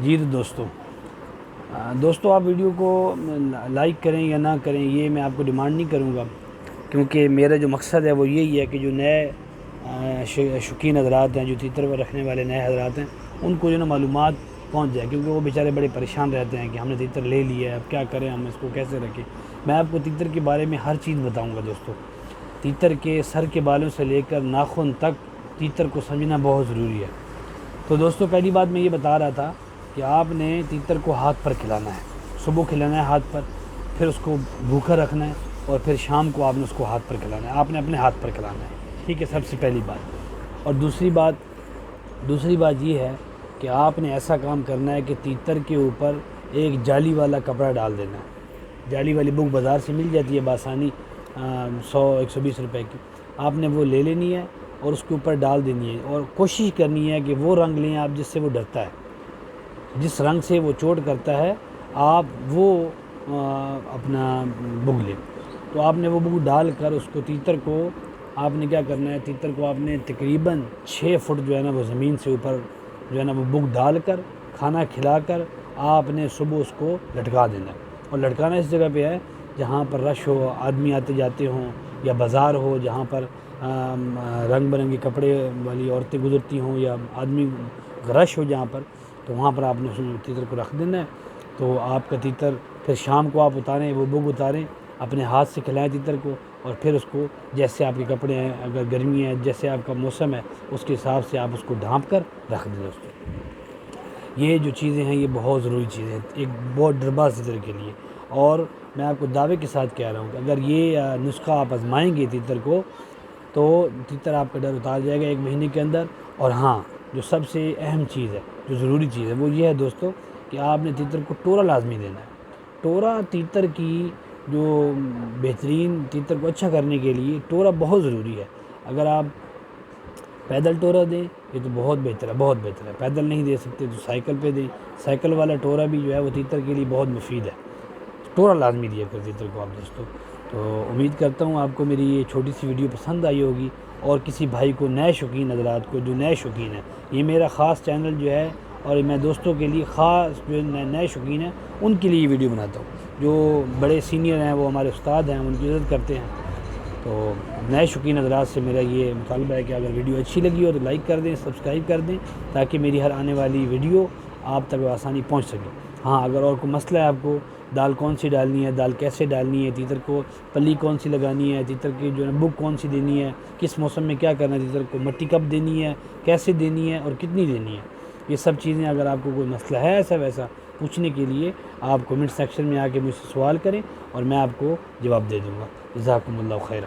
جی تو دوستوں آپ ویڈیو کو لائک کریں یا نہ کریں یہ میں آپ کو ڈیمانڈ نہیں کروں گا، کیونکہ میرا جو مقصد ہے وہ یہی ہے کہ جو نئے شوقین حضرات ہیں، جو تیتر پر رکھنے والے نئے حضرات ہیں، ان کو جو نا معلومات پہنچ جائے، کیونکہ وہ بیچارے بڑے پریشان رہتے ہیں کہ ہم نے تیتر لے لیا ہے، اب کیا کریں، ہم اس کو کیسے رکھیں۔ میں آپ کو تیتر کے بارے میں ہر چیز بتاؤں گا دوستوں۔ تیتر کے سر کے بالوں سے لے کر ناخن تک تیتر کو سمجھنا بہت ضروری ہے۔ تو دوستوں پہلی بات میں یہ بتا رہا تھا کہ آپ نے تیتر کو ہاتھ پر کھلانا ہے، صبح کھلانا ہے ہاتھ پر، پھر اس کو بھوکا رکھنا ہے، اور پھر شام کو آپ نے اس کو ہاتھ پر کھلانا ہے، آپ نے اپنے ہاتھ پر کھلانا ہے، ٹھیک ہے، سب سے پہلی بات۔ اور دوسری بات یہ ہے کہ آپ نے ایسا کام کرنا ہے کہ تیتر کے اوپر ایک جالی والا کپڑا ڈال دینا ہے۔ جالی والی بک بازار سے مل جاتی ہے بآسانی، 100-120 روپے کی، آپ نے وہ لے لینی ہے اور اس کے اوپر ڈال دینی ہے، اور کوشش کرنی ہے کہ وہ رنگ لیں آپ جس سے وہ ڈرتا ہے، جس رنگ سے وہ چوٹ کرتا ہے آپ وہ اپنا بگ لیں۔ تو آپ نے وہ بگ ڈال کر اس کو تیتر کو آپ نے کیا کرنا ہے، تیتر کو آپ نے تقریباً 6 فٹ جو ہے نا وہ زمین سے اوپر جو ہے نا وہ بگ ڈال کر کھانا کھلا کر آپ نے صبح اس کو لٹکا دینا ہے۔ اور لٹکانا اس جگہ پہ ہے جہاں پر رش ہو، آدمی آتے جاتے ہوں، یا بازار ہو جہاں پر رنگ برنگے کپڑے والی عورتیں گزرتی ہوں، یا آدمی رش ہو جہاں پر، تو وہاں پر آپ نے تیتر کو رکھ دینا ہے۔ تو آپ کا تیتر پھر شام کو آپ اتاریں، وہ بگ اتاریں، اپنے ہاتھ سے کھلائیں تیتر کو، اور پھر اس کو جیسے آپ کے کپڑے ہیں، اگر گرمی ہے، جیسے آپ کا موسم ہے اس کے حساب سے آپ اس کو ڈھانپ کر رکھ دیں دوستوں۔ یہ جو چیزیں ہیں یہ بہت ضروری چیزیں ہیں ایک بہت ڈرباز تیتر کے لیے، اور میں آپ کو دعوے کے ساتھ کہہ رہا ہوں کہ اگر یہ نسخہ آپ آزمائیں گے تیتر کو تو تیتر آپ کا ڈر اتار جائے گا 1 مہینے کے اندر۔ اور ہاں، جو سب سے اہم چیز ہے، جو ضروری چیز ہے، وہ یہ ہے دوستوں کہ آپ نے تیتر کو ٹورا لازمی دینا ہے۔ ٹورا تیتر کی جو بہترین، تیتر کو اچھا کرنے کے لیے ٹورا بہت ضروری ہے۔ اگر آپ پیدل ٹورا دیں یہ تو بہت بہتر ہے، پیدل نہیں دے سکتے تو سائیکل پہ دیں، سائیکل والا ٹورا بھی جو ہے وہ تیتر کے لیے بہت مفید ہے۔ ٹورا لازمی دیا کر تیتر کو آپ دوستوں۔ تو امید کرتا ہوں آپ کو میری یہ چھوٹی سی ویڈیو پسند آئی ہوگی، اور کسی بھائی کو، نئے شوقین حضرات کو جو نئے شوقین ہیں، یہ میرا خاص چینل جو ہے، اور میں دوستوں کے لیے خاص جو نئے شوقین ہیں ان کے لیے یہ ویڈیو بناتا ہوں۔ جو بڑے سینئر ہیں، وہ ہمارے استاد ہیں، ہم ان کی عزت کرتے ہیں۔ تو نئے شوقین حضرات سے میرا یہ مطالبہ ہے کہ اگر ویڈیو اچھی لگی ہو تو لائک کر دیں، سبسکرائب کر دیں، تاکہ میری ہر آنے والی ویڈیو آپ تک آسانی پہنچ سکے۔ ہاں، اگر اور کوئی مسئلہ ہے آپ کو، دال کون سی ڈالنی ہے، دال کیسے ڈالنی ہے، تیتر کو پلی کون سی لگانی ہے، تیتر کی جو ہے بگ کون سی دینی ہے، کس موسم میں کیا کرنا ہے، تیتر کو مٹی کب دینی ہے، کیسے دینی ہے، اور کتنی دینی ہے، یہ سب چیزیں اگر آپ کو کوئی مسئلہ ہے ایسا ویسا پوچھنے کے لیے، آپ کمنٹ سیکشن میں آ کے مجھ سے سوال کریں اور میں آپ کو جواب دے دوں گا۔ جزاکم اللہ خیرہ۔